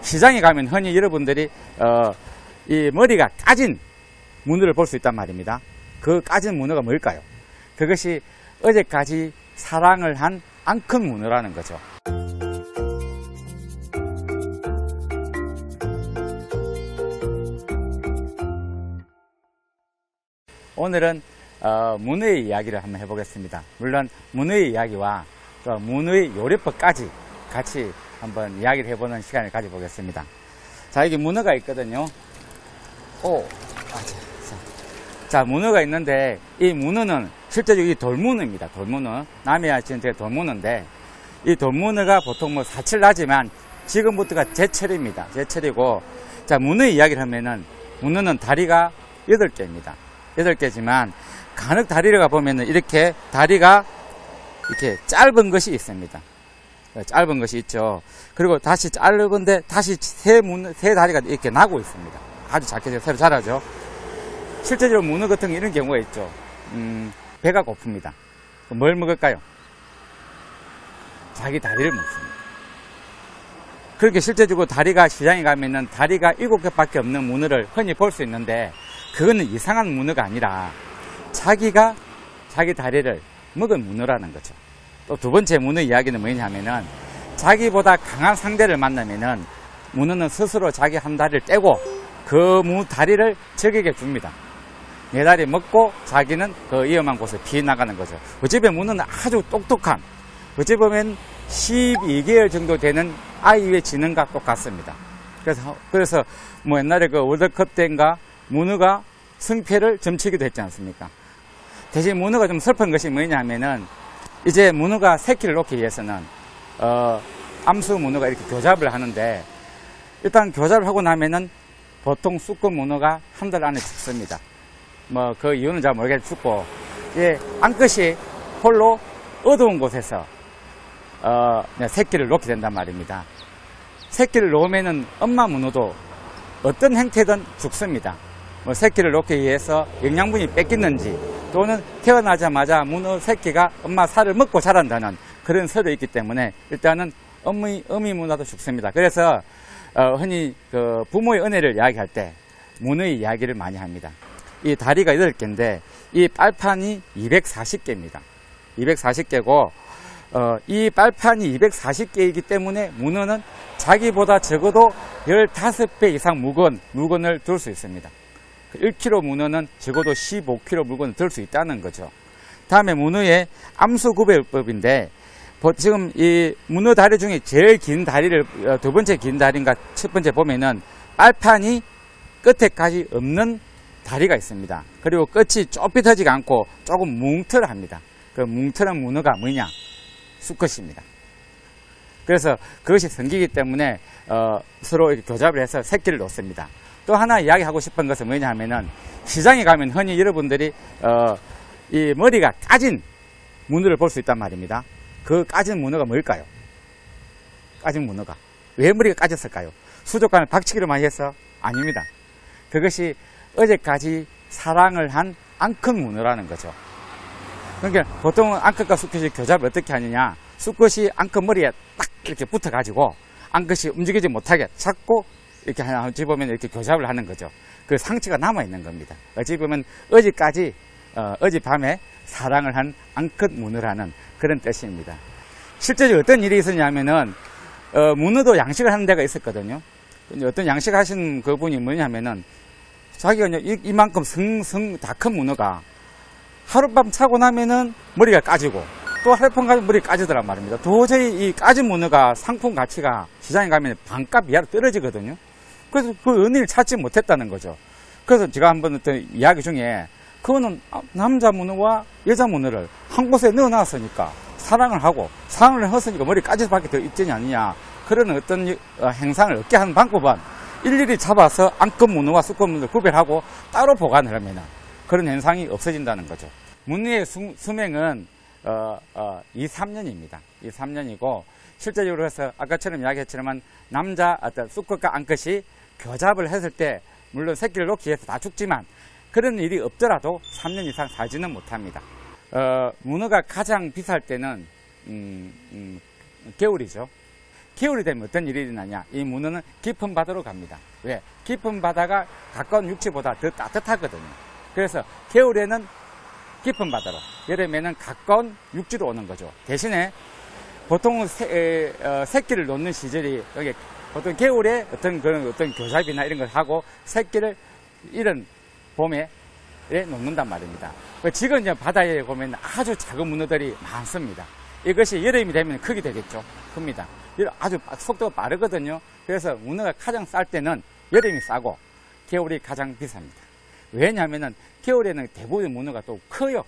시장에 가면 흔히 여러분들이 이 머리가 까진 문어를 볼 수 있단 말입니다. 그 까진 문어가 뭘까요? 그것이 어제까지 사랑을 한 앙컷 문어라는 거죠. 오늘은 문어의 이야기를 한번 해보겠습니다. 물론 문어의 이야기와 또 문어의 요리법까지 같이 한번 이야기를 해보는 시간을 가져보겠습니다. 자, 여기 문어가 있거든요. 자, 문어가 있는데 이 문어는 실제적으로 이 돌문어입니다. 돌문어. 남해안 지역의 돌문어인데 이 돌문어가 보통 뭐 사칠나지만 지금부터가 제철입니다. 제철이고, 자, 문어의 이야기를 하면은 문어는 다리가 8개입니다. 8개지만 간혹 다리를 가보면은 이렇게 다리가 이렇게 짧은 것이 있습니다. 짧은 것이 있죠. 그리고 다시 짧은데 다시 새 다리가 이렇게 나고 있습니다. 아주 작게 새로 자라죠. 실제적으로 문어 같은 이런 경우가 있죠. 배가 고픕니다. 뭘 먹을까요? 자기 다리를 먹습니다. 그렇게 실제적으로 다리가 시장에 가면은 다리가 7개밖에 없는 문어를 흔히 볼 수 있는데, 그거는 이상한 문어가 아니라 자기가 자기 다리를 먹은 문어라는 거죠. 또 두 번째 문어 이야기는 뭐냐면은, 자기보다 강한 상대를 만나면은 문어는 스스로 자기 한 다리를 떼고 그 다리를 적에게 줍니다. 내 다리 먹고 자기는 그 위험한 곳에 피해 나가는 거죠. 어찌 보면 문어는 아주 똑똑한, 어찌 보면 12개월 정도 되는 아이의 지능과 똑같습니다. 그래서 뭐 옛날에 그 월드컵 때인가 문어가 승패를 점치기도 했지 않습니까? 대신 문어가 좀 슬픈 것이 뭐냐면은, 이제 문어가 새끼를 놓기 위해서는 암수 문어가 이렇게 교잡을 하는데, 일단 교잡을 하고 나면은 보통 수컷 문어가 한 달 안에 죽습니다. 뭐 그 이유는 잘 모르겠지만 죽고, 이제 암컷이 홀로 어두운 곳에서 새끼를 놓게 된단 말입니다. 새끼를 놓으면은 엄마 문어도 어떤 행태든 죽습니다. 뭐 새끼를 놓기 위해서 영양분이 뺏기는지, 또는 태어나자마자 문어 새끼가 엄마 살을 먹고 자란다는 그런 설이 있기 때문에 일단은 어미 문어도 죽습니다. 그래서 흔히 그 부모의 은혜를 이야기할 때 문어의 이야기를 많이 합니다. 이 다리가 8개인데 이 빨판이 240개입니다. 240개고 이 빨판이 240개이기 때문에 문어는 자기보다 적어도 15배 이상 무거운 물건을 들 수 있습니다. 1kg 문어는 적어도 15kg 물건을 들 수 있다는 거죠. 다음에 문어의 암수 구별법인데, 지금 이 문어 다리 중에 제일 긴 다리를, 두 번째 긴 다리인가 첫 번째 보면은 빨판이 끝에까지 없는 다리가 있습니다. 그리고 끝이 좁빗어지가 않고 조금 뭉틀합니다. 그 뭉틀한 문어가 뭐냐? 수컷입니다. 그래서 그것이 성기이기 때문에 서로 이렇게 교잡을 해서 새끼를 놓습니다. 또 하나 이야기하고 싶은 것은 뭐냐 하면은, 시장에 가면 흔히 여러분들이 이 머리가 까진 문어를 볼 수 있단 말입니다. 그 까진 문어가 뭘까요? 까진 문어가 왜 머리가 까졌을까요? 수족관을 박치기를 많이 해서? 아닙니다. 그것이 어제까지 사랑을 한 앙컷 문어라는 거죠. 그러니까 보통 앙컷과 수컷이 교잡을 어떻게 하느냐, 수컷이 앙컷 머리에 딱 이렇게 붙어 가지고 앙컷이 움직이지 못하게 잡고 이렇게 어찌 보면 이렇게 교잡을 하는 거죠. 그 상처가 남아 있는 겁니다. 어찌 보면 어제까지 어젯밤에 사랑을 한 앙컷 문어라는 그런 뜻입니다. 실제로 어떤 일이 있었냐면은 문어도 양식을 하는 데가 있었거든요. 어떤 양식 하신 그분이 뭐냐면은, 자기가 이만큼 다 큰 문어가 하룻밤 차고 나면은 머리가 까지고 또 하룻밤 가면 머리가 까지더란 말입니다. 도저히 이 까진 문어가 상품 가치가 시장에 가면 반값 이하로 떨어지거든요. 그래서 그 은혜를 찾지 못했다는 거죠. 그래서 제가 한번 어떤 이야기 중에, 그거는 남자 문어와 여자 문어를 한 곳에 넣어놨으니까 사랑을 했으니까 머리 까질 수밖에 더 있지 않느냐, 그런 어떤 행상을 얻게 하는 방법은 일일이 잡아서 앙컷 문어와 수컷 문어를 구별하고 따로 보관을 하면 그런 현상이 없어진다는 거죠. 문어의 수명은 2-3년입니다. 2-3년이고, 실제적으로 해서 아까처럼 이야기했지만 남자 어떤 수컷과 앙컷이 교잡을 했을 때 물론 새끼를 놓기 위해서 다 죽지만 그런 일이 없더라도 3년 이상 살지는 못합니다. 문어가 가장 비쌀 때는 겨울이죠. 겨울이 되면 어떤 일이 일어나냐. 이 문어는 깊은 바다로 갑니다. 왜? 깊은 바다가 가까운 육지보다 더 따뜻하거든요. 그래서 겨울에는 깊은 바다로, 여름에는 가까운 육지로 오는 거죠. 대신에 보통 새끼를 놓는 시절이 여기 보통 겨울에 어떤 교잡이나 이런 걸 하고 새끼를 이런 봄에 놓는단 말입니다. 지금 이제 바다에 보면 아주 작은 문어들이 많습니다. 이것이 여름이 되면 크게 되겠죠. 큽니다. 아주 속도가 빠르거든요. 그래서 문어가 가장 쌀 때는 여름이 싸고 겨울이 가장 비쌉니다. 왜냐하면 겨울에는 대부분의 문어가 또 커요.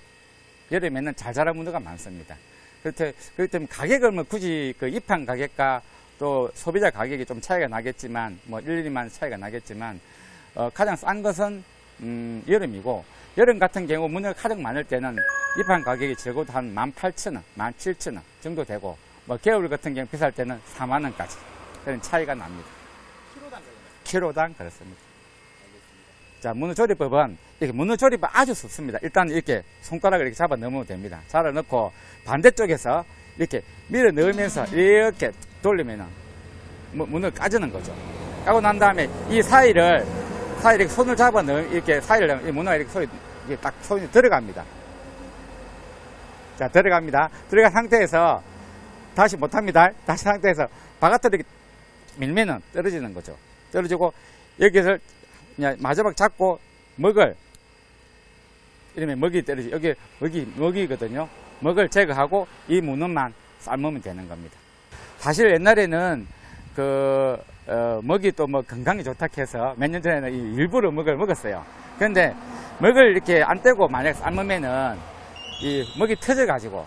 여름에는 잘 자란 문어가 많습니다. 그렇기 때문에 가격을 뭐 굳이 그 입항 가격과 또 소비자 가격이 좀 차이가 나겠지만, 뭐 일일이만 차이가 나겠지만, 가장 싼 것은 여름이고, 여름 같은 경우 문어가 가장 많을 때는 입항 가격이 적어도 한 18,000원, 17,000원 정도 되고, 뭐 겨울 같은 경우 비쌀 때는 4만 원까지 그런 차이가 납니다. 키로당 그렇습니다. 자, 문어 조리법은 이렇게 문어 조리법 아주 좋습니다. 일단 이렇게 손가락을 이렇게 잡아 넣으면 됩니다. 잡아 넣고 반대쪽에서 이렇게 밀어 넣으면서 이렇게 돌리면은 문어를 까주는 거죠. 까고 난 다음에 이 사이를 이렇게 손을 잡아 넣으면 이렇게 사이를 넣으면 이 문어가 이렇게 딱 손이 들어갑니다. 자, 들어갑니다. 들어간 상태에서 다시 못합니다. 다시 상태에서 바깥으로 이렇게 밀면은 떨어지는 거죠. 떨어지고 여기서 그냥 마지막 잡고 이러면 먹이 떨어지, 여기 먹이거든요. 먹을 제거하고 이 문어만 삶으면 되는 겁니다. 사실 옛날에는 먹이 또 뭐 건강에 좋다 해서 몇 년 전에는 일부러 먹을 먹었어요. 그런데 먹을 이렇게 안 떼고 만약 삶으면은 이 먹이 터져가지고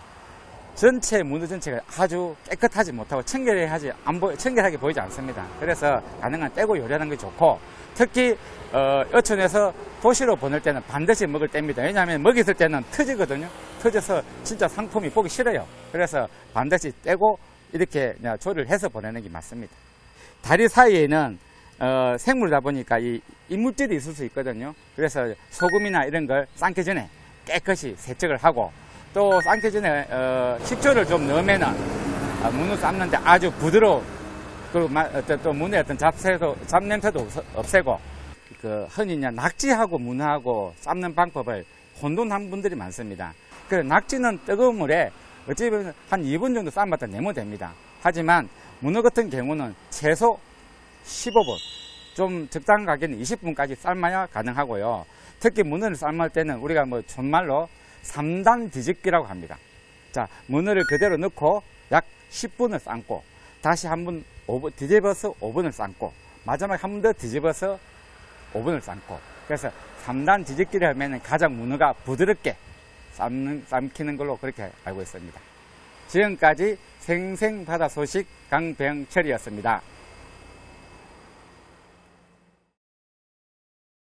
전체 문어 전체가 아주 깨끗하지 못하고 청결하게 보이지 않습니다. 그래서 가능한 떼고 요리하는 게 좋고, 특히 어촌에서 도시로 보낼 때는 반드시 먹을 뗍니다. 왜냐하면 먹이 있을 때는 터지거든요. 터져서 진짜 상품이 보기 싫어요. 그래서 반드시 떼고 이렇게 조리를 해서 보내는 게 맞습니다. 다리 사이에는 생물이다 보니까 이 이물질이 있을 수 있거든요. 그래서 소금이나 이런 걸 삶기 전에 깨끗이 세척을 하고, 또 삶기 전에 식초를 좀 넣으면은 문어 삶는데 아주 부드러운, 그리고 또 문어의 어떤 잡냄새도 없애고, 흔히 낙지하고 문어하고 삶는 방법을 혼돈한 분들이 많습니다. 그래서 낙지는 뜨거운 물에 어찌 보면 한 2분 정도 삶았다 내면 됩니다. 하지만 문어 같은 경우는 최소 15분, 좀 적당한 가게는 20분까지 삶아야 가능하고요. 특히 문어를 삶을 때는 우리가 뭐 존말로 3단 뒤집기라고 합니다. 자, 문어를 그대로 넣고 약 10분을 삶고, 다시 한 번 뒤집어서 5분을 삶고, 마지막에 한 번 더 뒤집어서 5분을 삶고, 그래서 3단 뒤집기를 하면 가장 문어가 부드럽게 삶히는 걸로 그렇게 알고 있습니다. 지금까지 생생바다 소식 강병철이었습니다.